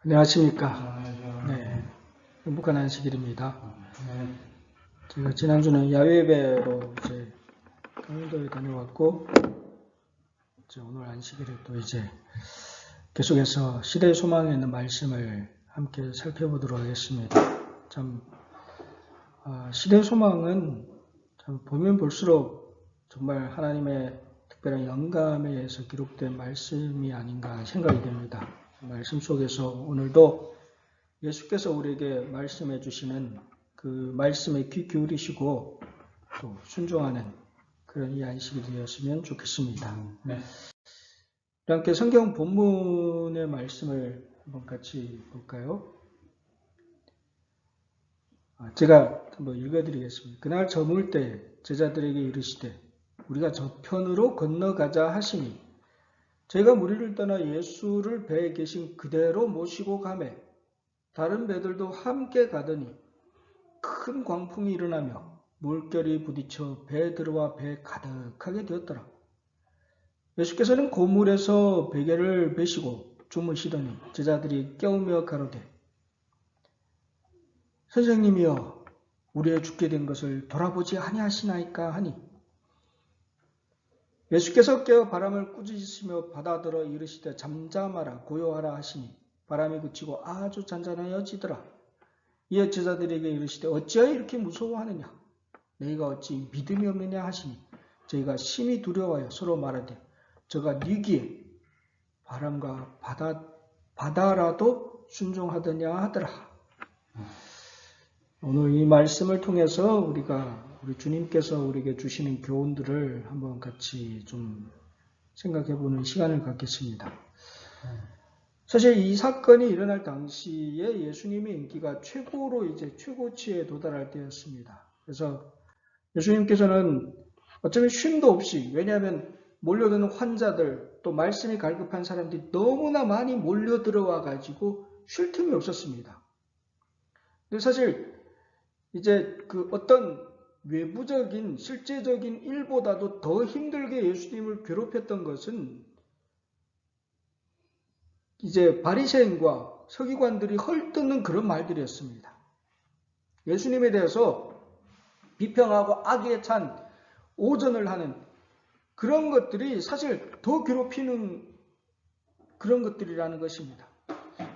안녕하십니까. 네, 행복한 안식일입니다. 제가 지난주는 야외배로 이제 강원도에 다녀왔고, 이제 오늘 안식일에 또 이제 계속해서 시대의 소망에 있는 말씀을 함께 살펴보도록 하겠습니다. 참, 시대의 소망은 참 보면 볼수록 정말 하나님의 특별한 영감에 의해서 기록된 말씀이 아닌가 생각이 됩니다. 말씀 속에서 오늘도 예수께서 우리에게 말씀해 주시는 그 말씀에 귀 기울이시고 또 순종하는 그런 이 안식이 되었으면 좋겠습니다. 네. 함께 성경 본문의 말씀을 한번 같이 볼까요? 제가 한번 읽어드리겠습니다. 그날 저물 때 제자들에게 이르시되 우리가 저편으로 건너가자 하시니 저희가 무리를 떠나 예수를 배에 계신 그대로 모시고 가매 다른 배들도 함께 가더니 큰 광풍이 일어나며 물결이 부딪혀 배에 들어와 배에 가득하게 되었더라. 예수께서는 고물에서 베개를 베시고 주무시더니 제자들이 깨우며 가로되 선생님이여 우리의 죽게 된 것을 돌아보지 아니하시나이까 하니 예수께서 깨어 바람을 꾸짖으시며 바다들어 이르시되 잠잠하라 고요하라 하시니 바람이 그치고 아주 잔잔하여지더라. 이에 제자들에게 이르시되 어찌하여 이렇게 무서워하느냐 너희가 어찌 믿음이 없느냐 하시니 저희가 심히 두려워하여 서로 말하되 저가 니기에 바람과 바다라도 순종하더냐 하더라. 오늘 이 말씀을 통해서 우리 주님께서 우리에게 주시는 교훈들을 한번 같이 좀 생각해보는 시간을 갖겠습니다. 사실 이 사건이 일어날 당시에 예수님의 인기가 최고치에 도달할 때였습니다. 그래서 예수님께서는 어쩌면 쉼도 없이, 왜냐하면 몰려드는 환자들, 또 말씀이 갈급한 사람들이 너무나 많이 몰려들어와 가지고 쉴 틈이 없었습니다. 근데 사실 이제 그 어떤 외부적인 실제적인 일보다도 더 힘들게 예수님을 괴롭혔던 것은 이제 바리새인과 서기관들이 헐뜯는 그런 말들이었습니다. 예수님에 대해서 비평하고 악에 찬 오전을 하는 그런 것들이 사실 더 괴롭히는 그런 것들이라는 것입니다.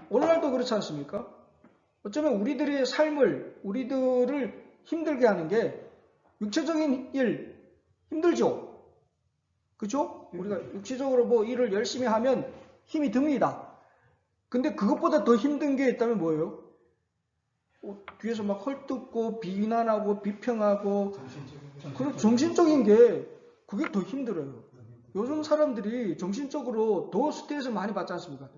오늘날도 그렇지 않습니까? 어쩌면 우리들의 삶을, 우리들을 힘들게 하는 게 육체적인 일 힘들죠? 그죠? 우리가 육체적으로 뭐 일을 열심히 하면 힘이 듭니다. 근데 그것보다 더 힘든 게 있다면 뭐예요? 뒤에서 막 헐뜯고 비난하고 비평하고 그런 정신적인 게 그게 더 힘들어요. 요즘 사람들이 정신적으로 더 스트레스 많이 받지 않습니까?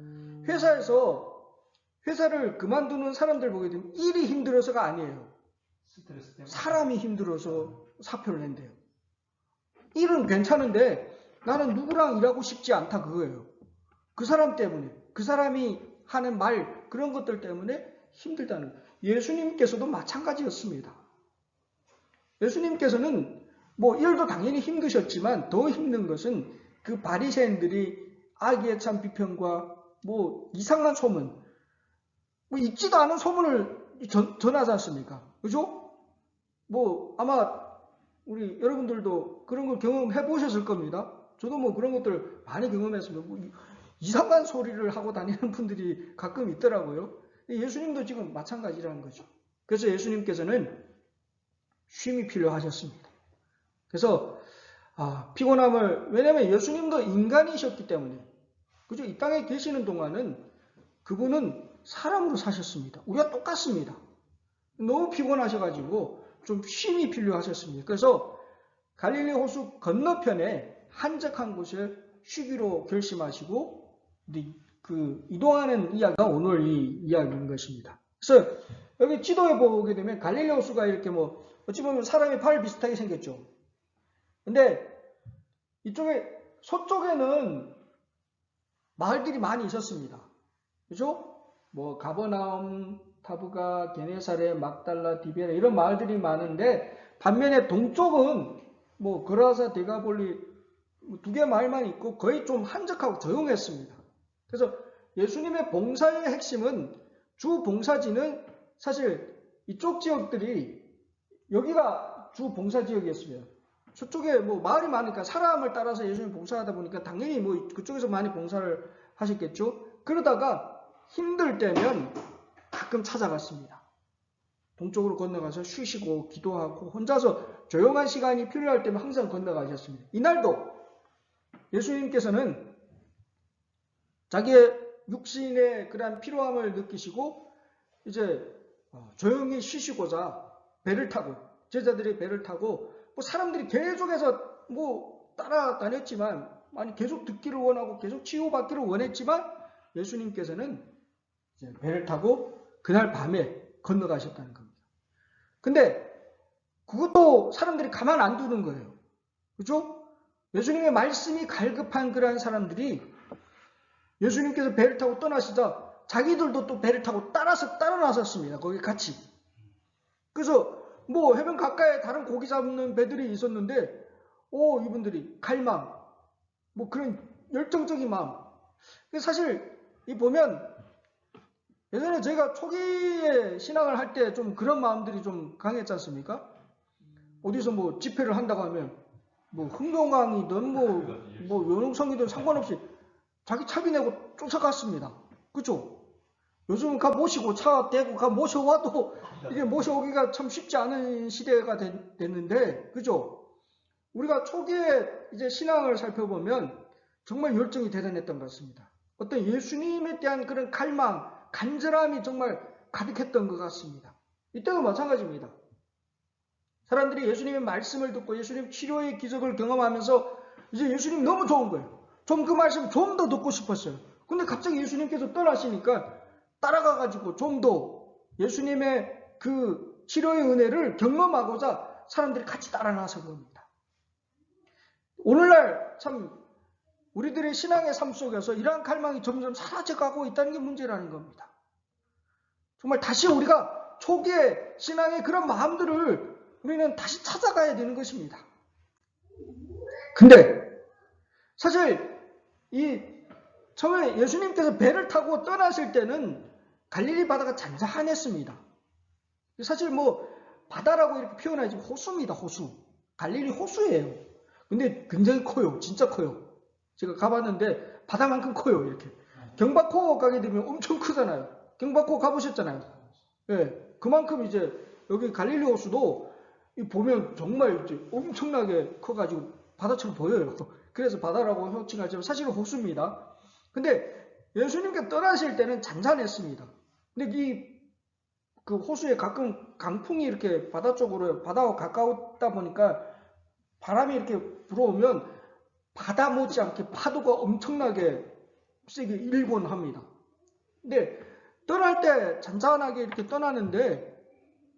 회사를 그만두는 사람들 보게 되면 일이 힘들어서가 아니에요. 사람이 힘들어서 사표를 낸대요. 일은 괜찮은데 나는 누구랑 일하고 싶지 않다 그거예요. 그 사람 때문에, 그 사람이 하는 말 그런 것들 때문에 힘들다는 거예요. 예수님께서도 마찬가지였습니다. 예수님께서는 뭐 일도 당연히 힘드셨지만 더 힘든 것은 그 바리새인들이 악에 찬 비평과 뭐 이상한 소문, 뭐 있지도 않은 소문을 전하지 않습니까? 그죠? 뭐 아마 우리 여러분들도 그런 걸 경험해 보셨을 겁니다. 저도 뭐 그런 것들 많이 경험했습니다. 뭐 이상한 소리를 하고 다니는 분들이 가끔 있더라고요. 예수님도 지금 마찬가지라는 거죠. 그래서 예수님께서는 쉼이 필요하셨습니다. 그래서 피곤함을, 왜냐하면 예수님도 인간이셨기 때문에, 그죠? 이 땅에 계시는 동안은 그분은 사람으로 사셨습니다. 우리가 똑같습니다. 너무 피곤하셔가지고 좀 쉼이 필요하셨습니다. 그래서 갈릴리 호수 건너편에 한적한 곳에 쉬기로 결심하시고 그 이동하는 이야기가 오늘 이 이야기인 것입니다. 그래서 여기 지도에 보게 되면 갈릴리 호수가 이렇게 뭐 어찌 보면 사람의 팔 비슷하게 생겼죠. 근데 이쪽에 서쪽에는 마을들이 많이 있었습니다. 그죠? 뭐 가버나움, 타브가, 게네사렛, 막달라, 디베라 이런 마을들이 많은데 반면에 동쪽은 뭐 거라사, 데가볼리 두 개 마을만 있고 거의 좀 한적하고 조용했습니다. 그래서 예수님의 봉사의 핵심은 주 봉사지는 사실 이쪽 지역들이 여기가 주 봉사 지역이었어요. 저쪽에 뭐 마을이 많으니까 사람을 따라서 예수님 봉사하다 보니까 당연히 뭐 그쪽에서 많이 봉사를 하셨겠죠. 그러다가 힘들 때면 가끔 찾아갔습니다. 동쪽으로 건너가서 쉬시고 기도하고 혼자서 조용한 시간이 필요할 때면 항상 건너가셨습니다. 이날도 예수님께서는 자기의 육신의 그러한 피로함을 느끼시고 이제 조용히 쉬시고자 배를 타고 제자들이 배를 타고 뭐 사람들이 계속해서 뭐 따라다녔지만 아니 계속 듣기를 원하고 계속 치유받기를 원했지만 예수님께서는 이제 배를 타고 그날 밤에 건너가셨다는 겁니다. 근데 그것도 사람들이 가만 안 두는 거예요. 그죠? 예수님의 말씀이 갈급한 그러한 사람들이 예수님께서 배를 타고 떠나시자 자기들도 또 배를 타고 따라 나섰습니다. 거기 같이. 그래서 뭐 해변 가까이에 다른 고기 잡는 배들이 있었는데 이분들이 갈망 뭐 그런 열정적인 마음. 사실 이 보면 예전에 저희가 초기에 신앙을 할 때 좀 그런 마음들이 좀 강했지 않습니까? 어디서 뭐 집회를 한다고 하면 뭐 흥룡왕이든 뭐 연옥성이든 상관없이 자기 차비 내고 쫓아갔습니다. 그죠? 요즘은 가 모시고 차 대고 가 모셔와도 이게 모셔오기가 참 쉽지 않은 시대가 됐는데, 그죠? 우리가 초기에 이제 신앙을 살펴보면 정말 열정이 대단했던 것 같습니다. 어떤 예수님에 대한 그런 갈망, 간절함이 정말 가득했던 것 같습니다. 이때도 마찬가지입니다. 사람들이 예수님의 말씀을 듣고 예수님 치료의 기적을 경험하면서 이제 예수님 너무 좋은 거예요. 좀 그 말씀 좀 더 듣고 싶었어요. 근데 갑자기 예수님께서 떠나시니까 따라가가지고 좀 더 예수님의 그 치료의 은혜를 경험하고자 사람들이 같이 따라 나선 겁니다. 오늘날 참 우리들의 신앙의 삶 속에서 이러한 갈망이 점점 사라져가고 있다는 게 문제라는 겁니다. 정말 다시 우리가 초기에 신앙의 그런 마음들을 우리는 다시 찾아가야 되는 것입니다. 근데 사실 처음에 예수님께서 배를 타고 떠나실 때는 갈릴리 바다가 잔잔했습니다. 사실 뭐 바다라고 이렇게 표현하지 호수입니다. 호수. 갈릴리 호수예요. 근데 굉장히 커요. 진짜 커요. 제가 가봤는데 바다만큼 커요. 이렇게. 경박호 가게 되면 엄청 크잖아요. 경박호 가보셨잖아요. 네, 그만큼 이제 여기 갈릴리 호수도 보면 정말 이제 엄청나게 커가지고 바다처럼 보여요. 그래서 바다라고 호칭하지만 사실은 호수입니다. 근데 예수님께 떠나실 때는 잔잔했습니다. 근데 그 호수에 가끔 강풍이 이렇게 바다 쪽으로 바다와 가까웠다 보니까 바람이 이렇게 불어오면 바다 못지않게 파도가 엄청나게 세게 일곤 합니다. 근데 떠날 때 잔잔하게 이렇게 떠나는데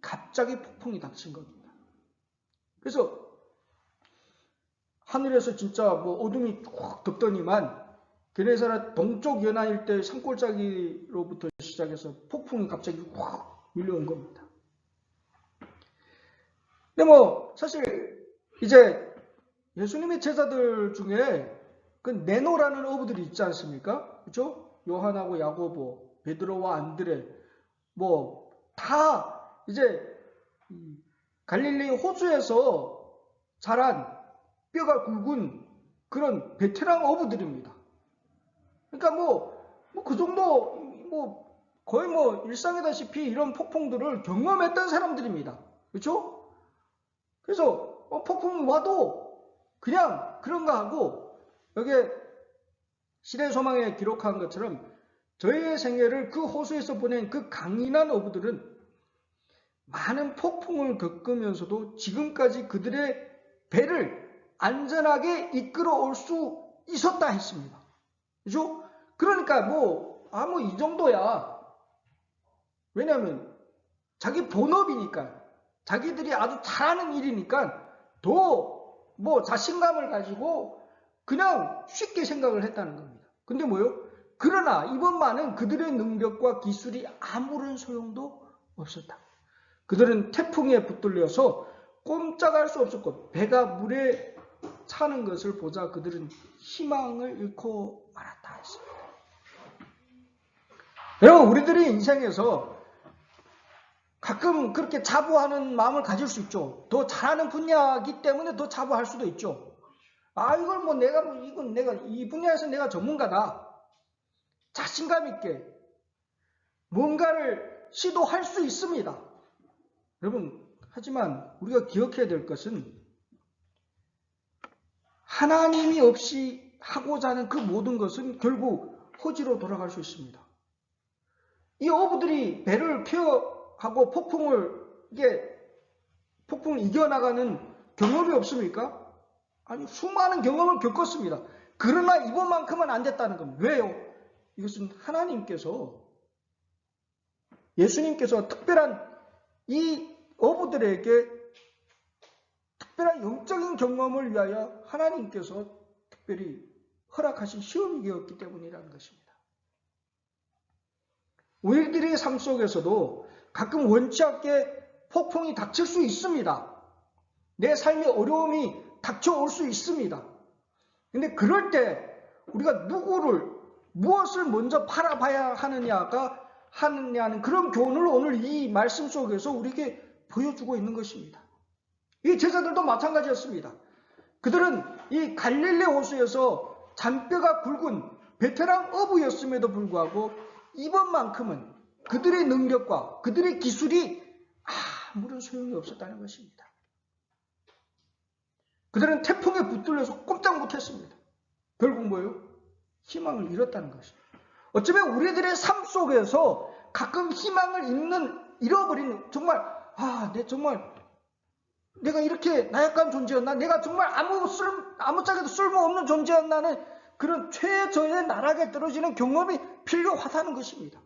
갑자기 폭풍이 닥친 겁니다. 그래서 하늘에서 진짜 뭐 어둠이 확 덮더니만 게네사렛 동쪽 연안 일대 산골짜기로부터 시작해서 폭풍이 갑자기 확 밀려온 겁니다. 근데 뭐 사실 이제 예수님의 제자들 중에 그 네노라는 어부들이 있지 않습니까? 그렇죠? 요한하고 야고보, 베드로와 안드레 뭐 다 이제 갈릴리 호수에서 자란 뼈가 굵은 그런 베테랑 어부들입니다. 그러니까 뭐 그 정도 뭐 거의 뭐 일상이다시피 이런 폭풍들을 경험했던 사람들입니다. 그렇죠? 그래서 폭풍이 와도 그냥 그런가 하고 여기에 시대소망에 기록한 것처럼 저희의 생애를 그 호수에서 보낸 그 강인한 어부들은 많은 폭풍을 겪으면서도 지금까지 그들의 배를 안전하게 이끌어 올 수 있었다 했습니다. 그죠? 그러니까 뭐 이 정도야. 왜냐하면 자기 본업이니까, 자기들이 아주 잘하는 일이니까 더 뭐 자신감을 가지고 그냥 쉽게 생각을 했다는 겁니다. 근데 뭐요? 그러나 이번만은 그들의 능력과 기술이 아무런 소용도 없었다. 그들은 태풍에 붙들려서 꼼짝할 수 없었고 배가 물에 차는 것을 보자 그들은 희망을 잃고 말았다 했습니다. 여러분, 우리들이 인생에서 가끔 그렇게 자부하는 마음을 가질 수 있죠. 더 잘하는 분야이기 때문에 더 자부할 수도 있죠. 아, 이걸 뭐 이건 내가 이 분야에서 내가 전문가다. 자신감 있게 뭔가를 시도할 수 있습니다. 여러분, 하지만 우리가 기억해야 될 것은 하나님이 없이 하고자 하는 그 모든 것은 결국 허지로 돌아갈 수 있습니다. 이 어부들이 배를 케어하고 폭풍을 이겨나가는 경험이 없습니까? 아니, 수많은 경험을 겪었습니다. 그러나 이번만큼은 안 됐다는 겁니다. 왜요? 이것은 예수님께서 특별한 이 어부들에게 특별한 영적인 경험을 위하여 하나님께서 특별히 허락하신 시험이었기 때문이라는 것입니다. 우리들의 삶 속에서도 가끔 원치 않게 폭풍이 닥칠 수 있습니다. 내 삶의 어려움이 닥쳐올 수 있습니다. 근데 그럴 때 우리가 무엇을 먼저 바라봐야 하느냐는 그런 교훈을 오늘 이 말씀 속에서 우리에게 보여주고 있는 것입니다. 이 제자들도 마찬가지였습니다. 그들은 이 갈릴리 호수에서 잔뼈가 굵은 베테랑 어부였음에도 불구하고 이번만큼은 그들의 능력과 그들의 기술이 아무런 소용이 없었다는 것입니다. 그들은 태풍에 붙들려서 꼼짝 못했습니다. 결국 뭐예요? 희망을 잃었다는 것입니다. 어쩌면 우리들의 삶 속에서 가끔 희망을 잃어버리는 내가 이렇게 나약한 존재였나? 내가 정말 아무짝에도 쓸모없는 존재였나는 그런 최저의 나락에 떨어지는 경험이 필요하다는 것입니다.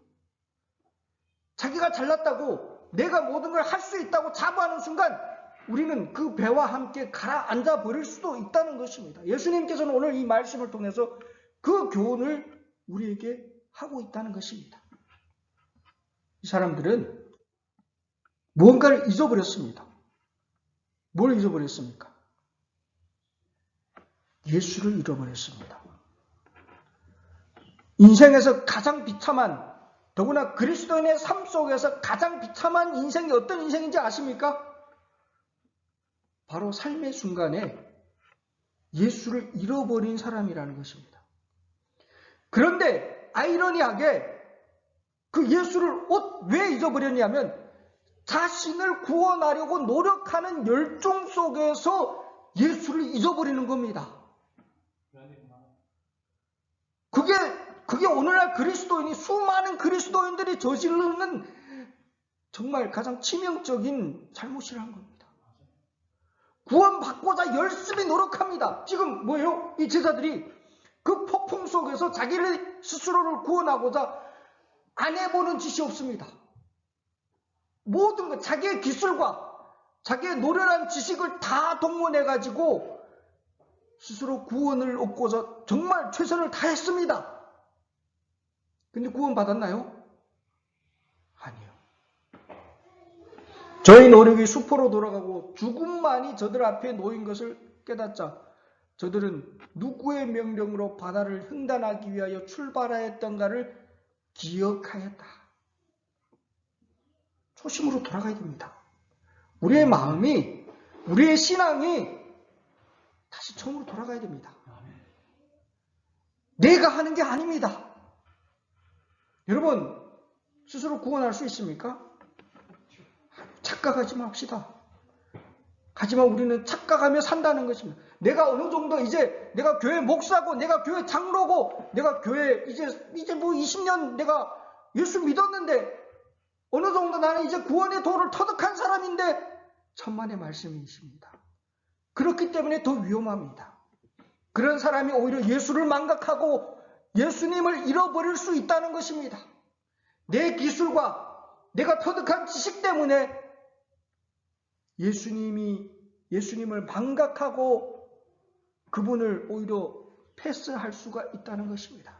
자기가 잘났다고 내가 모든 걸 할 수 있다고 자부하는 순간 우리는 그 배와 함께 가라앉아 버릴 수도 있다는 것입니다. 예수님께서는 오늘 이 말씀을 통해서 그 교훈을 우리에게 하고 있다는 것입니다. 이 사람들은 무언가를 잊어버렸습니다. 뭘 잊어버렸습니까? 예수를 잃어버렸습니다. 인생에서 가장 비참한, 더구나 그리스도인의 삶 속에서 가장 비참한 인생이 어떤 인생인지 아십니까? 바로 삶의 순간에 예수를 잃어버린 사람이라는 것입니다. 그런데 아이러니하게 그 예수를 왜 잊어버렸냐면 자신을 구원하려고 노력하는 열정 속에서 예수를 잊어버리는 겁니다. 그게 오늘날 수많은 그리스도인들이 저지르는 정말 가장 치명적인 잘못이라는 겁니다. 구원받고자 열심히 노력합니다. 지금 뭐예요? 이 제자들이 그 폭풍 속에서 자기를 스스로를 구원하고자 안 해보는 짓이 없습니다. 모든 것, 자기의 기술과 자기의 노련한 지식을 다 동원해가지고 스스로 구원을 얻고자 정말 최선을 다했습니다. 근데 구원 받았나요? 아니요. 저희 노력이 수포로 돌아가고 죽음만이 저들 앞에 놓인 것을 깨닫자 저들은 누구의 명령으로 바다를 횡단하기 위하여 출발하였던가를 기억하였다. 초심으로 돌아가야 됩니다. 우리의 마음이, 우리의 신앙이 다시 처음으로 돌아가야 됩니다. 내가 하는 게 아닙니다. 여러분, 스스로 구원할 수 있습니까? 착각하지 맙시다. 하지만 우리는 착각하며 산다는 것입니다. 내가 어느 정도 내가 교회 목사고, 내가 교회 장로고, 내가 교회 이제 뭐 20년 내가 예수 믿었는데, 어느 정도 나는 이제 구원의 도를 터득한 사람인데, 천만의 말씀이십니다. 그렇기 때문에 더 위험합니다. 그런 사람이 오히려 예수를 망각하고 예수님을 잃어버릴 수 있다는 것입니다. 내 기술과 내가 터득한 지식 때문에 예수님을 망각하고 그분을 오히려 패스할 수가 있다는 것입니다.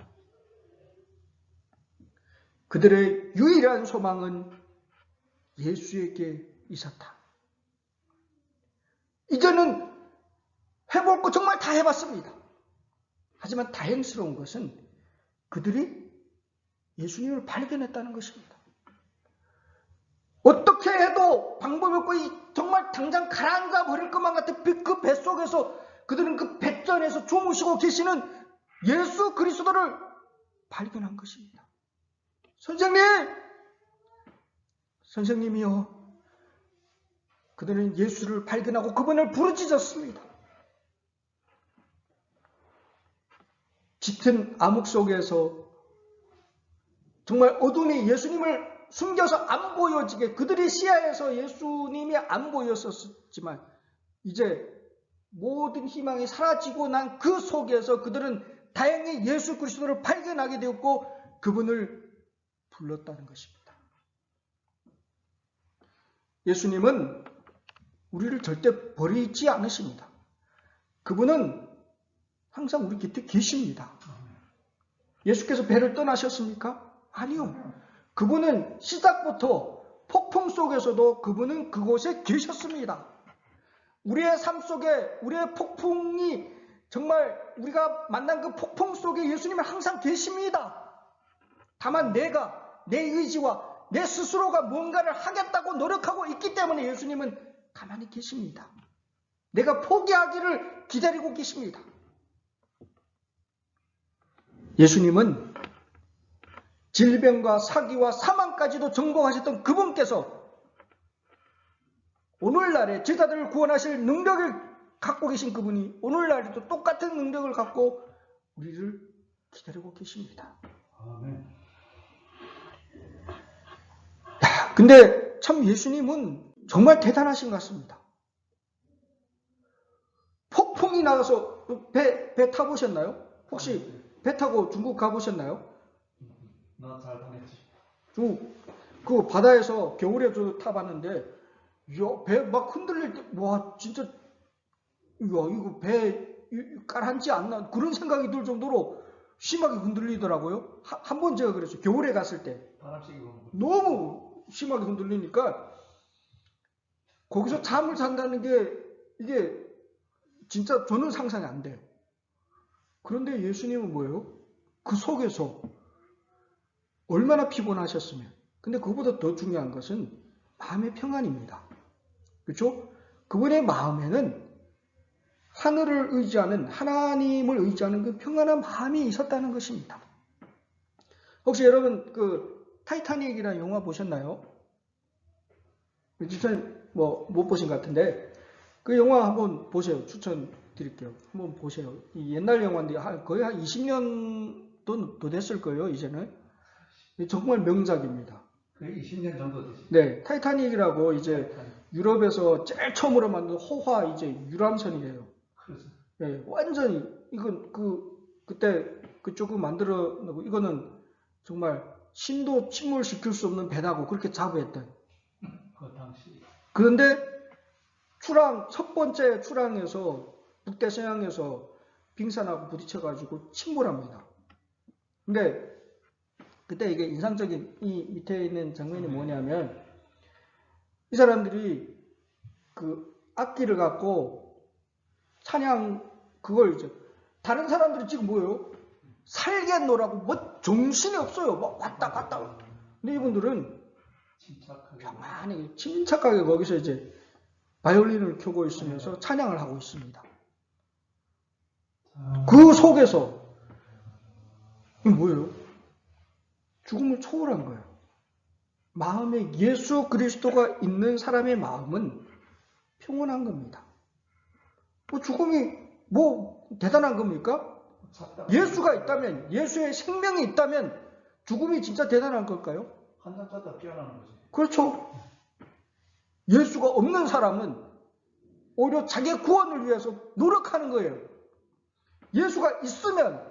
그들의 유일한 소망은 예수에게 있었다. 이제는 해볼 거 정말 다 해봤습니다. 하지만 다행스러운 것은 그들이 예수님을 발견했다는 것입니다. 어떻게 해도 방법이 없고 정말 당장 가라앉아 버릴 것만 같은 그 뱃속에서 그들은 그 뱃전에서 주무시고 계시는 예수 그리스도를 발견한 것입니다. 선생님이요. 그들은 예수를 발견하고 그분을 부르짖었습니다. 짙은 암흑 속에서 정말 어둠이 예수님을 숨겨서 안 보여지게 그들의 시야에서 예수님이 안 보였었지만 이제 모든 희망이 사라지고 난 그 속에서 그들은 다행히 예수 그리스도를 발견하게 되었고 그분을 불렀다는 것입니다. 예수님은 우리를 절대 버리지 않으십니다. 그분은 항상 우리 곁에 계십니다. 예수께서 배를 떠나셨습니까? 아니요. 그분은 시작부터 폭풍 속에서도 그분은 그곳에 계셨습니다. 우리의 삶 속에 우리의 폭풍이 정말 우리가 만난 그 폭풍 속에 예수님은 항상 계십니다. 다만 내가 내 의지와 내 스스로가 뭔가를 하겠다고 노력하고 있기 때문에 예수님은 가만히 계십니다. 내가 포기하기를 기다리고 계십니다. 예수님은 질병과 사기와 사망까지도 정복하셨던 그분께서 오늘날에 제자들을 구원하실 능력을 갖고 계신 그분이 오늘날에도 똑같은 능력을 갖고 우리를 기다리고 계십니다. 아멘. 근데 참 예수님은 정말 대단하신 것 같습니다. 폭풍이 나가서 배 타보셨나요? 혹시 배 타고 중국 가보셨나요? 나 잘 타냈지. 그 바다에서 겨울에 저 타봤는데 배 막 흔들릴 때 와 진짜 이거 배 깔한지 안 나 그런 생각이 들 정도로 심하게 흔들리더라고요. 한 번 제가 그랬어요. 겨울에 갔을 때 너무 심하게 흔들리니까 거기서 잠을 잔다는 게 이게 진짜 저는 상상이 안 돼요. 그런데 예수님은 뭐예요? 그 속에서 얼마나 피곤하셨으면. 근데 그보다 더 중요한 것은 마음의 평안입니다. 그렇죠? 그분의 마음에는 하늘을 의지하는 하나님을 의지하는 그 평안한 마음이 있었다는 것입니다. 혹시 여러분 그 타이타닉이라는 영화 보셨나요? 추천 못 보신 것 같은데 그 영화 한번 보세요. 추천드릴게요. 한번 보세요. 이 옛날 영화인데 거의 한 20년도 더 됐을 거예요. 이제는 정말 명작입니다. 거의 20년 정도 됐어요. 네, 타이타닉이라고 이제 유럽에서 제일 처음으로 만든 호화 이제 유람선이에요. 네, 완전히 이건 그때 그쪽을 만들어 놓고 이거는 정말 신도 침몰시킬 수 없는 배라고 그렇게 자부했던. 그 당시. 그런데 첫 번째 출항에서 북대서양에서 빙산하고 부딪혀가지고 침몰합니다. 근데 그때 이게 인상적인 이 밑에 있는 장면이 뭐냐면 이 사람들이 그 악기를 갖고 찬양 그걸 이제 다른 사람들이 지금 뭐예요? 살겠노라고 뭐 정신이 없어요. 막 왔다 갔다. 근데 이분들은 평안히 침착하게 거기서 이제 바이올린을 켜고 있으면서 찬양을 하고 있습니다. 그 속에서 이게 뭐예요? 죽음을 초월한 거예요. 마음에 예수 그리스도가 있는 사람의 마음은 평온한 겁니다. 죽음이 대단한 겁니까? 예수가 있다면, 예수의 생명이 있다면 죽음이 진짜 대단한 걸까요? 한참 잤다 깨어나는 거지. 그렇죠. 예수가 없는 사람은 오히려 자기의 구원을 위해서 노력하는 거예요. 예수가 있으면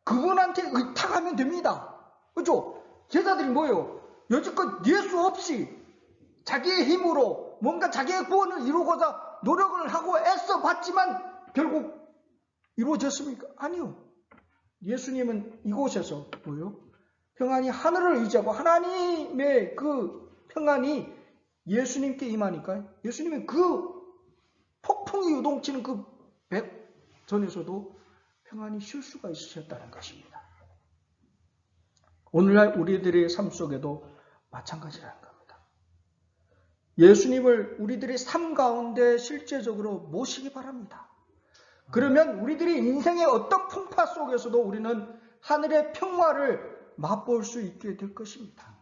그분한테 의탁하면 됩니다. 그렇죠? 제자들이 뭐예요? 여지껏 예수 없이 자기의 힘으로 뭔가 자기의 구원을 이루고자 노력을 하고 애써 봤지만 결국 이루어졌습니까? 아니요. 예수님은 이곳에서 뭐예요? 평안이 하늘을 의지하고 하나님의 그 평안이 예수님께 임하니까 예수님은 그 폭풍이 요동치는 그 백전에서도 평안히 쉴 수가 있으셨다는 것입니다. 오늘날 우리들의 삶 속에도 마찬가지라는 겁니다. 예수님을 우리들의 삶 가운데 실제적으로 모시기 바랍니다. 그러면 우리들이 인생의 어떤 풍파 속에서도 우리는 하늘의 평화를 맛볼 수 있게 될 것입니다.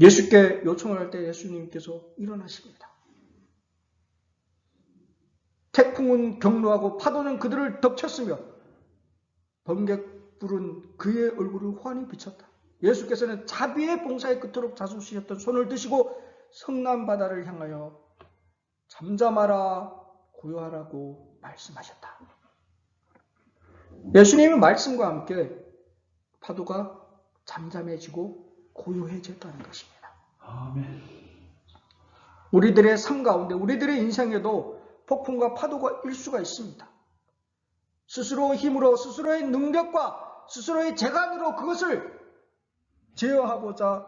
예수께 요청을 할 때 예수님께서 일어나십니다. 태풍은 격노하고 파도는 그들을 덮쳤으며 번갯불은 그의 얼굴을 환히 비쳤다. 예수께서는 자비의 봉사의 끝으로 자주시셨던 손을 드시고 성난 바다를 향하여 잠잠하라 고요하라고 말씀하셨다. 예수님의 말씀과 함께 파도가 잠잠해지고 고요해졌다는 것입니다. 아멘. 우리들의 삶 가운데 우리들의 인생에도 폭풍과 파도가 일 수가 있습니다. 스스로의 힘으로 스스로의 능력과 스스로의 재간으로 그것을 제어하고자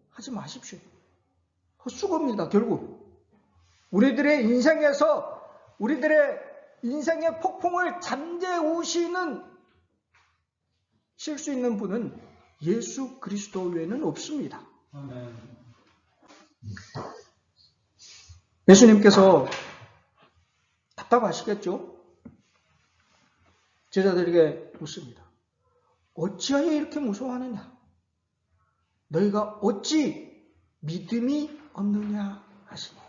하지 마십시오. 헛수고입니다. 결국 우리들의 인생에서 우리들의 인생의 폭풍을 잠재우시는 쉴 수 있는 분은 예수 그리스도 외에는 없습니다. 아멘. 예수님께서 답답하시겠죠? 제자들에게 묻습니다. 어찌하여 이렇게 무서워하느냐? 너희가 어찌 믿음이 없느냐 하시니.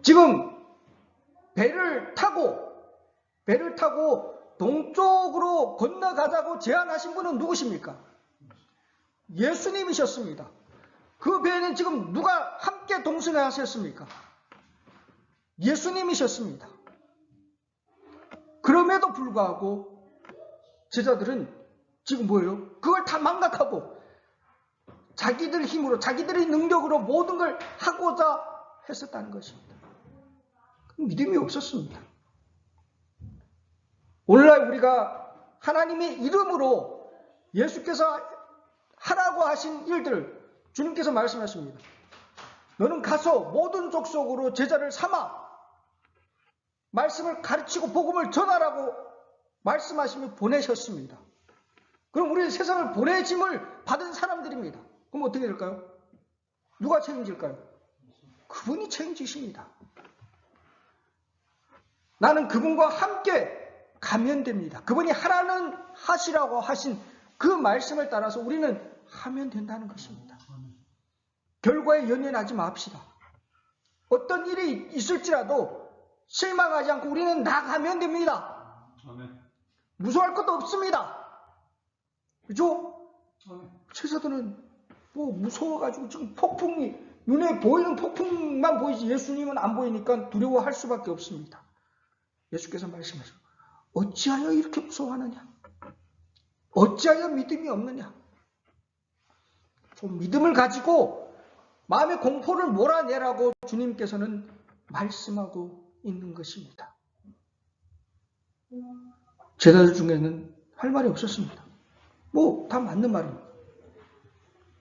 지금 배를 타고 동쪽으로 건너가자고 제안하신 분은 누구십니까? 예수님이셨습니다. 그 배에는 지금 누가 함께 동승하셨습니까? 예수님이셨습니다. 그럼에도 불구하고 제자들은 지금 뭐예요? 그걸 다 망각하고 자기들 힘으로 자기들의 능력으로 모든 걸 하고자 했었다는 것입니다. 믿음이 없었습니다. 오늘날 우리가 하나님의 이름으로 예수께서 하라고 하신 일들 주님께서 말씀하십니다. 너는 가서 모든 족속으로 제자를 삼아 말씀을 가르치고 복음을 전하라고 말씀하시며 보내셨습니다. 그럼 우리는 세상을 보내짐을 받은 사람들입니다. 그럼 어떻게 될까요? 누가 책임질까요? 그분이 책임지십니다. 나는 그분과 함께 가면 됩니다. 그분이 하시라고 하신 그 말씀을 따라서 우리는 하면 된다는 것입니다. 결과에 연연하지 맙시다. 어떤 일이 있을지라도 실망하지 않고 우리는 나가면 됩니다. 무서워할 것도 없습니다. 그죠? 제자들은 뭐 무서워가지고 지금 폭풍이 눈에 보이는 폭풍만 보이지 예수님은 안 보이니까 두려워할 수밖에 없습니다. 예수께서 말씀하시고 어찌하여 이렇게 무서워하느냐? 어찌하여 믿음이 없느냐? 좀 믿음을 가지고 마음의 공포를 몰아내라고 주님께서는 말씀하고 있는 것입니다. 제자들 중에는 할 말이 없었습니다. 뭐 다 맞는 말입니다.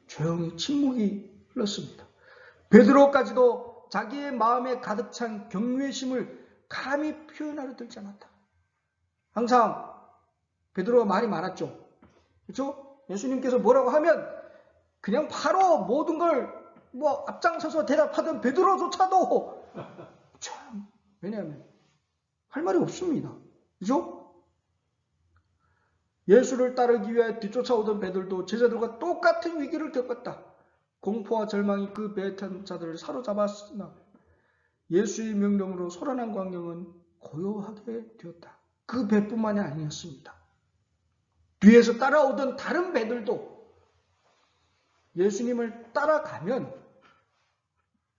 조용히 침묵이 흘렀습니다. 베드로까지도 자기의 마음에 가득 찬 경외심을 감히 표현하려 들지 않았다. 항상 베드로가 말이 많았죠. 그렇죠? 예수님께서 뭐라고 하면 그냥 바로 모든 걸 뭐 앞장서서 대답하던 베드로조차도 참 왜냐하면 할 말이 없습니다. 그렇죠? 예수를 따르기 위해 뒤쫓아오던 배들도 제자들과 똑같은 위기를 겪었다. 공포와 절망이 그 배에 탄 자들을 사로잡았으나 예수의 명령으로 소란한 광경은 고요하게 되었다. 그 배뿐만이 아니었습니다. 뒤에서 따라오던 다른 배들도 예수님을 따라가면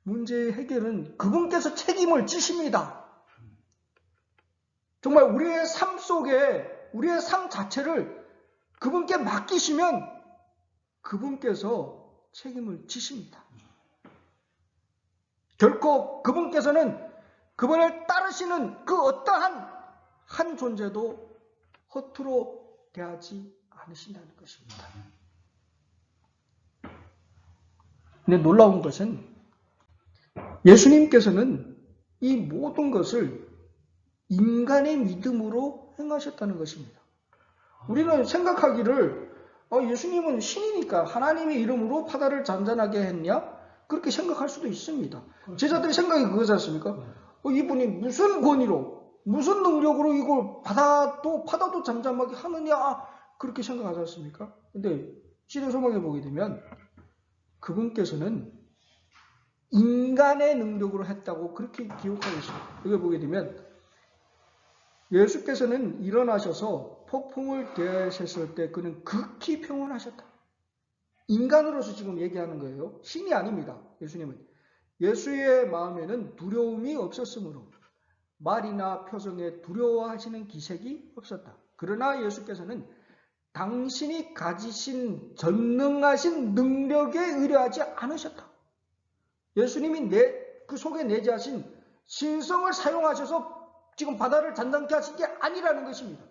문제의 해결은 그분께서 책임을 지십니다. 정말 우리의 삶 속에 우리의 삶 자체를 그분께 맡기시면 그분께서 책임을 지십니다. 결코 그분께서는 그분을 따르시는 그 어떠한 한 존재도 허투루 대하지 않으신다는 것입니다. 근데 놀라운 것은 예수님께서는 이 모든 것을 인간의 믿음으로 행하셨다는 것입니다. 우리는 생각하기를 예수님은 신이니까 하나님의 이름으로 바다를 잔잔하게 했냐? 그렇게 생각할 수도 있습니다. 제자들의 생각이 그거지 않습니까? 이분이 무슨 권위로, 무슨 능력으로 이걸 바다도 잠잠하게 하느냐? 그렇게 생각하지 않습니까? 근데 시대소망에 보게 되면 그분께서는 인간의 능력으로 했다고 그렇게 기록하고 있습니다. 여기 보게 되면 예수께서는 일어나셔서 폭풍을 대하셨을 때 그는 극히 평온하셨다. 인간으로서 지금 얘기하는 거예요. 신이 아닙니다. 예수님은. 예수의 마음에는 두려움이 없었으므로 말이나 표정에 두려워하시는 기색이 없었다. 그러나 예수께서는 당신이 가지신 전능하신 능력에 의뢰하지 않으셨다. 예수님이 그 속에 내재하신 신성을 사용하셔서 지금 바다를 잔잔케 하신 게 아니라는 것입니다.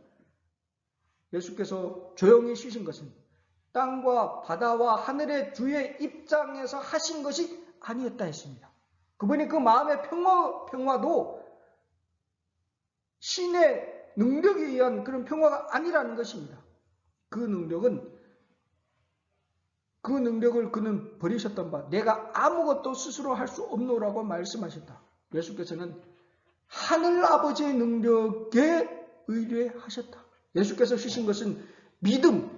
예수께서 조용히 쉬신 것은 땅과 바다와 하늘의 주의 입장에서 하신 것이 아니었다 했습니다. 그분이 그 마음의 평화도 신의 능력에 의한 그런 평화가 아니라는 것입니다. 그 능력을 그는 버리셨던 바 내가 아무것도 스스로 할 수 없노라고 말씀하셨다. 예수께서는 하늘 아버지의 능력에 의뢰하셨다. 예수께서 주신 것은 믿음,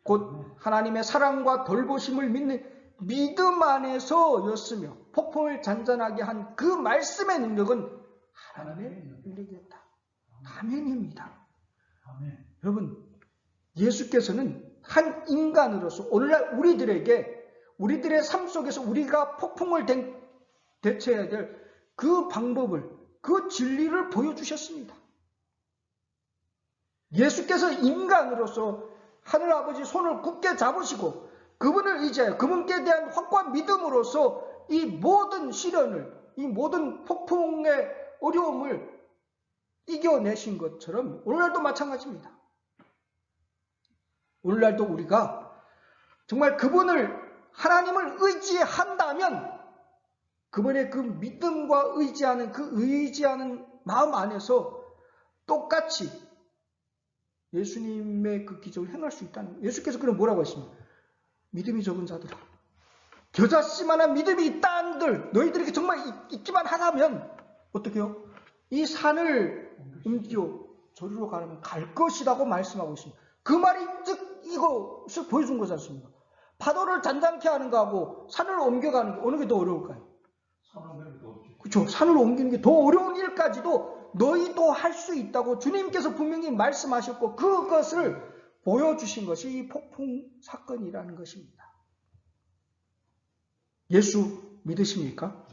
곧 하나님의 사랑과 돌보심을 믿는 믿음 안에서였으며 폭풍을 잔잔하게 한 그 말씀의 능력은 하나님의 능력이었다. 아멘입니다. 아멘. 여러분, 예수께서는 한 인간으로서 오늘날 우리들의 삶 속에서 우리가 폭풍을 대처해야 될 그 방법을, 그 진리를 보여주셨습니다. 예수께서 인간으로서 하늘아버지 손을 굳게 잡으시고 그분을 의지하여 그분께 대한 확고한 믿음으로써 이 모든 시련을, 이 모든 폭풍의 어려움을 이겨내신 것처럼 오늘날도 마찬가지입니다. 오늘날도 우리가 정말 하나님을 의지한다면 그분의 그 믿음과 의지하는 마음 안에서 똑같이 예수님의 그 기적을 행할 수 있다는 거예요. 예수께서 그럼 뭐라고 했습니까? 믿음이 적은 자들아, 겨자씨만한 믿음이 있다 한들 너희들에게 정말 있기만 하다면 어떻게 해요? 이 산을 옮겨 저리로 가려면 갈 것이라고 말씀하고 있습니다. 그 말이 즉 이것을 보여준 거지 않습니까? 파도를 잔잔케 하는 거하고 산을 옮겨가는 게 어느 게 더 어려울까요? 그렇죠. 산을 옮기는 게 더 어려운 일까지도 너희도 할 수 있다고 주님께서 분명히 말씀하셨고 그것을 보여주신 것이 이 폭풍 사건이라는 것입니다. 예수 믿으십니까?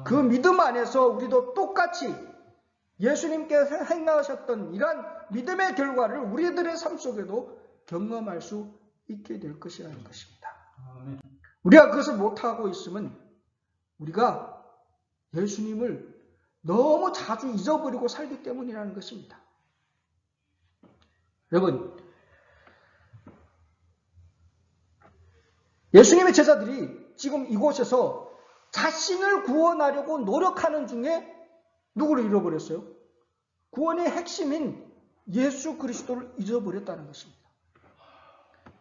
그 믿음 안에서 우리도 똑같이 예수님께서 행하셨던 이러한 믿음의 결과를 우리들의 삶 속에도 경험할 수 있게 될 것이라는 것입니다. 우리가 그것을 못하고 있으면 우리가 예수님을 너무 자주 잊어버리고 살기 때문이라는 것입니다. 여러분, 예수님의 제자들이 지금 이곳에서 자신을 구원하려고 노력하는 중에 누구를 잃어버렸어요? 구원의 핵심인 예수 그리스도를 잊어버렸다는 것입니다.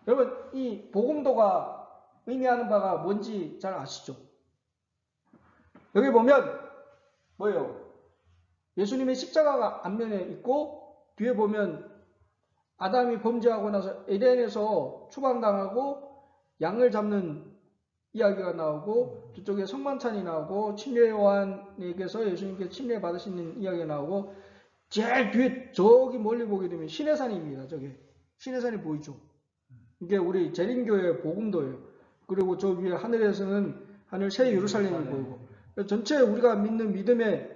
여러분, 이 복음도가 의미하는 바가 뭔지 잘 아시죠? 여기 보면 뭐예요? 예수님의 십자가가 앞면에 있고 뒤에 보면 아담이 범죄하고 나서 에덴에서 추방당하고 양을 잡는 이야기가 나오고 저쪽에 성만찬이 나오고 침례 요한에게서 예수님께 침례 받으시는 이야기가 나오고 제일 뒤에 저기 멀리 보게 되면 시내산입니다. 저게 시내산이 보이죠? 이게 우리 재림교회 복음도예요. 그리고 저 위에 하늘에서는 하늘 새 예루살렘이 보이고 전체 우리가 믿는 믿음에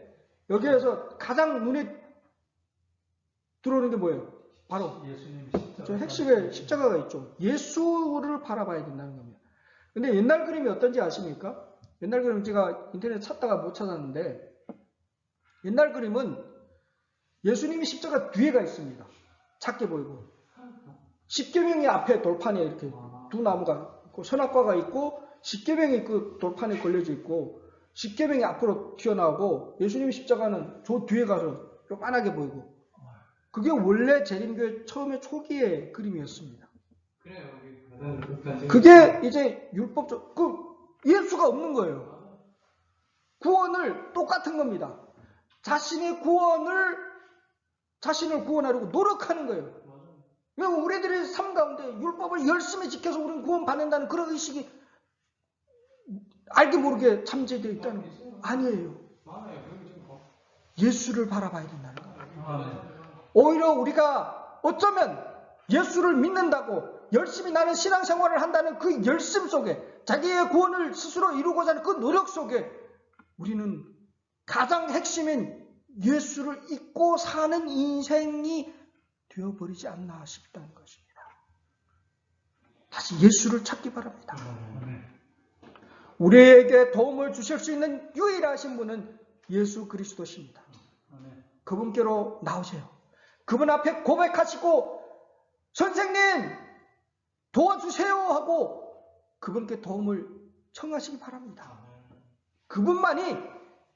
여기에서 가장 눈에 들어오는 게 뭐예요? 바로 저 핵심에 십자가가 있죠. 예수를 바라봐야 된다는 겁니다. 근데 옛날 그림이 어떤지 아십니까? 옛날 그림 제가 인터넷 찾다가 못 찾았는데 옛날 그림은 예수님이 십자가 뒤에가 있습니다. 작게 보이고 십계명이 앞에 돌판에 이렇게 두 나무가 있고 선악과가 있고 십계명이 그 돌판에 걸려져 있고 십계명이 앞으로 튀어나오고 예수님의 십자가는 저 뒤에 가서 요만하게 보이고 그게 원래 재림교회 처음에 초기의 그림이었습니다. 그래요. 그게 이제 율법적 예수가 없는 거예요. 구원을 똑같은 겁니다. 자신을 구원하려고 노력하는 거예요. 왜냐면 우리들의 삶 가운데 율법을 열심히 지켜서 우리는 구원받는다는 그런 의식이 알게 모르게 잠재되어 있다는 거예요. 아니에요. 예수를 바라봐야 된다는 거예요. 오히려 우리가 어쩌면 예수를 믿는다고 열심히 나는 신앙생활을 한다는 그 열심 속에 자기의 구원을 스스로 이루고자 하는 그 노력 속에 우리는 가장 핵심인 예수를 잊고 사는 인생이 되어버리지 않나 싶다는 것입니다. 다시 예수를 찾기 바랍니다. 우리에게 도움을 주실 수 있는 유일하신 분은 예수 그리스도십니다. 그분께로 나오세요. 그분 앞에 고백하시고 선생님 도와주세요 하고 그분께 도움을 청하시기 바랍니다. 그분만이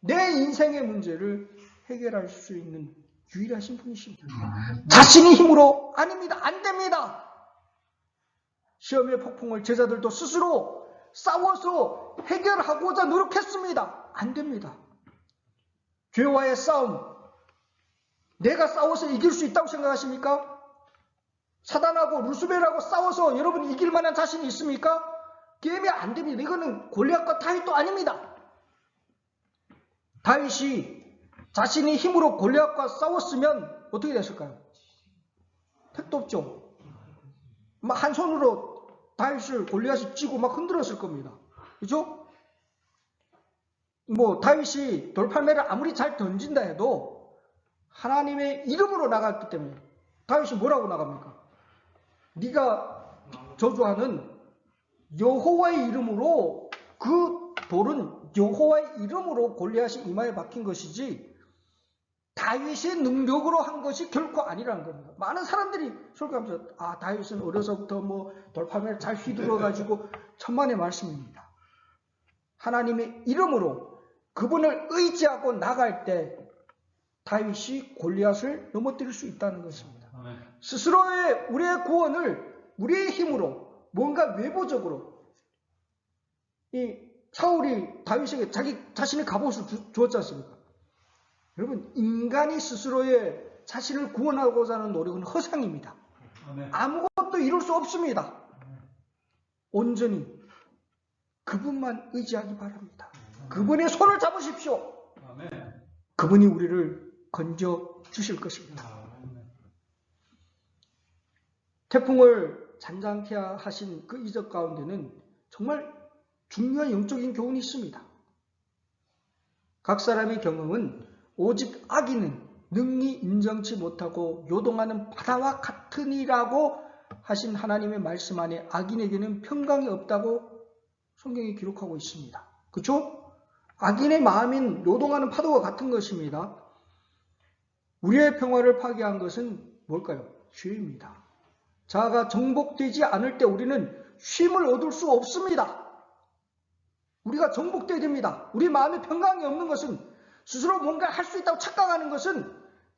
내 인생의 문제를 해결할 수 있는 유일하신 분이십니다. 자신의 힘으로 아닙니다. 안 됩니다. 시험의 폭풍을 제자들도 스스로 싸워서 해결하고자 노력했습니다. 안 됩니다. 죄와의 싸움, 내가 싸워서 이길 수 있다고 생각하십니까? 사단하고 루스벨하고 싸워서 여러분이 이길 만한 자신이 있습니까? 게임이 안 됩니다. 이거는 골리앗과 다윗도 아닙니다. 다윗이 자신의 힘으로 골리앗과 싸웠으면 어떻게 됐을까요? 택도 없죠. 막 한 손으로 다윗을 골리앗이 찌고 막 흔들었을 겁니다. 그죠? 다윗이 돌팔매를 아무리 잘 던진다 해도 하나님의 이름으로 나갔기 때문에 다윗이 뭐라고 나갑니까? 네가 저주하는 여호와의 이름으로 그 돌은 여호와의 이름으로 골리앗이 이마에 박힌 것이지 다윗의 능력으로 한 것이 결코 아니라는 겁니다. 많은 사람들이 설교하면서 다윗은 어려서부터 돌팔매를 잘 휘두르가지고 천만의 말씀입니다. 하나님의 이름으로 그분을 의지하고 나갈 때 다윗이 골리앗을 넘어뜨릴 수 있다는 것입니다. 스스로의 우리의 구원을 우리의 힘으로 뭔가 외부적으로 이 사울이 다윗에게 자신의 갑옷을 주었지 않습니까? 여러분 인간이 스스로의 자신을 구원하고자 하는 노력은 허상입니다. 아무것도 이룰 수 없습니다. 온전히 그분만 의지하기 바랍니다. 그분의 손을 잡으십시오. 그분이 우리를 건져 주실 것입니다. 태풍을 잔잔케 하신 그 이적 가운데는 정말 중요한 영적인 교훈이 있습니다. 각 사람의 경험은 오직 악인은 능히 인정치 못하고 요동하는 바다와 같으니라고 하신 하나님의 말씀 안에 악인에게는 평강이 없다고 성경이 기록하고 있습니다. 그렇죠? 악인의 마음인 요동하는 파도와 같은 것입니다. 우리의 평화를 파괴한 것은 뭘까요? 죄입니다. 자아가 정복되지 않을 때 우리는 쉼을 얻을 수 없습니다. 우리가 정복돼야 됩니다. 우리 마음에 평강이 없는 것은 스스로 뭔가 할 수 있다고 착각하는 것은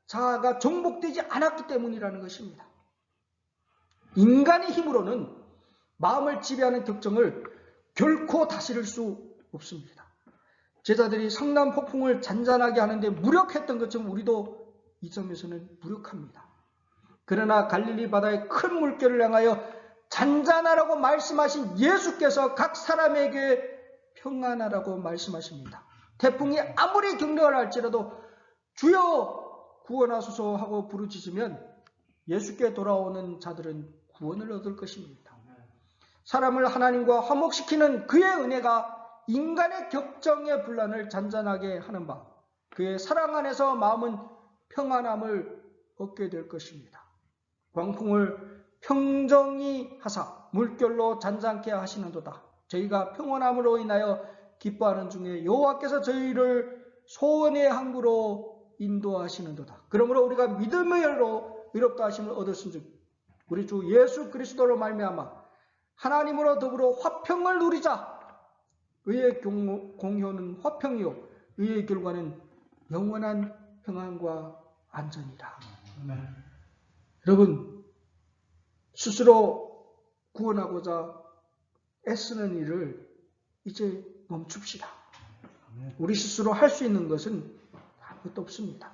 자아가 정복되지 않았기 때문이라는 것입니다. 인간의 힘으로는 마음을 지배하는 격정을 결코 다스릴 수 없습니다. 제자들이 성난 폭풍을 잔잔하게 하는데 무력했던 것처럼 우리도 이 점에서는 무력합니다. 그러나 갈릴리 바다의 큰 물결을 향하여 잔잔하라고 말씀하신 예수께서 각 사람에게 평안하라고 말씀하십니다. 태풍이 아무리 경력을 할지라도 주여 구원하소서 하고 부르짖으면 예수께 돌아오는 자들은 구원을 얻을 것입니다. 사람을 하나님과 화목시키는 그의 은혜가 인간의 격정의 분란을 잔잔하게 하는 바 그의 사랑 안에서 마음은 평안함을 얻게 될 것입니다. 광풍을 평정히 하사 물결로 잔잔케 하시는도다. 저희가 평온함으로 인하여 기뻐하는 중에 여호와께서 저희를 소원의 항구로 인도하시는도다. 그러므로 우리가 믿음으로 의롭다 하심을 얻었은즉 우리 주 예수 그리스도로 말미암아 하나님으로 더불어 화평을 누리자. 의의 공효는 화평이요 의의 결과는 영원한 평안과 안전이다. 여러분 스스로 구원하고자 애쓰는 일을 이제 멈춥시다. 아멘. 우리 스스로 할 수 있는 것은 아무것도 없습니다.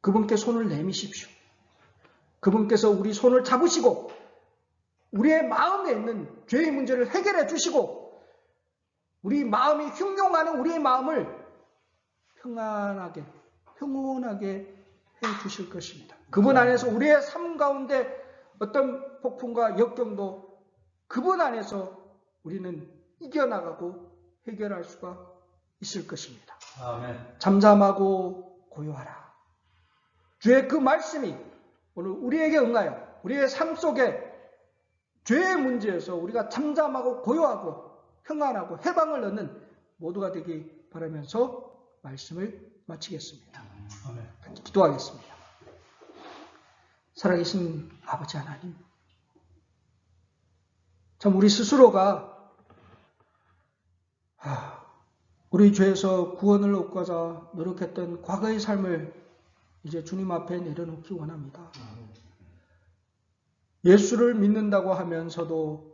그분께 손을 내미십시오. 그분께서 우리 손을 잡으시고 우리의 마음에 있는 죄의 문제를 해결해 주시고 우리 마음이 흉흉하는 우리의 마음을 평안하게 평온하게 해 주실 것입니다. 그분 안에서 우리의 삶 가운데 어떤 폭풍과 역경도 그분 안에서 우리는 이겨나가고 해결할 수가 있을 것입니다. 아멘. 잠잠하고 고요하라. 주의 그 말씀이 오늘 우리에게 응하여 우리의 삶 속에 죄의 문제에서 우리가 잠잠하고 고요하고 평안하고 해방을 얻는 모두가 되기 바라면서 말씀을 마치겠습니다. 아멘. 같이 기도하겠습니다. 살아계신 아버지 하나님, 참 우리 스스로가 우리 죄에서 구원을 얻고자 노력했던 과거의 삶을 이제 주님 앞에 내려놓기 원합니다. 예수를 믿는다고 하면서도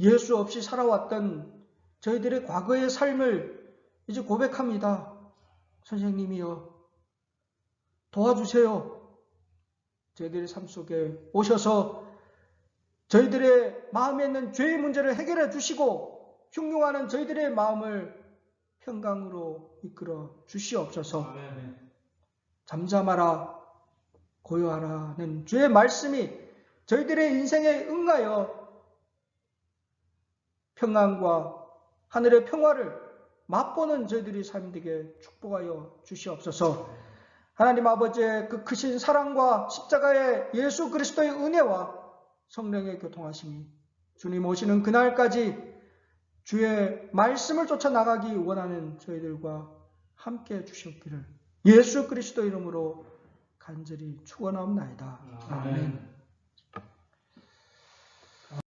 예수 없이 살아왔던 저희들의 과거의 삶을 이제 고백합니다. 선생님이여 도와주세요. 저희들의 삶 속에 오셔서 저희들의 마음에 있는 죄의 문제를 해결해 주시고 흉흉하는 저희들의 마음을 평강으로 이끌어 주시옵소서. 아멘. 잠잠하라 고요하라는 주의 말씀이 저희들의 인생에 응하여 평안과 하늘의 평화를 맛보는 저희들이 삶 되게 축복하여 주시옵소서. 하나님 아버지의 그 크신 사랑과 십자가의 예수 그리스도의 은혜와 성령의 교통하심이 주님 오시는 그날까지 주의 말씀을 쫓아 나가기 원하는 저희들과 함께 주셨기를 예수 그리스도 이름으로 간절히 축원하옵나이다. 아멘.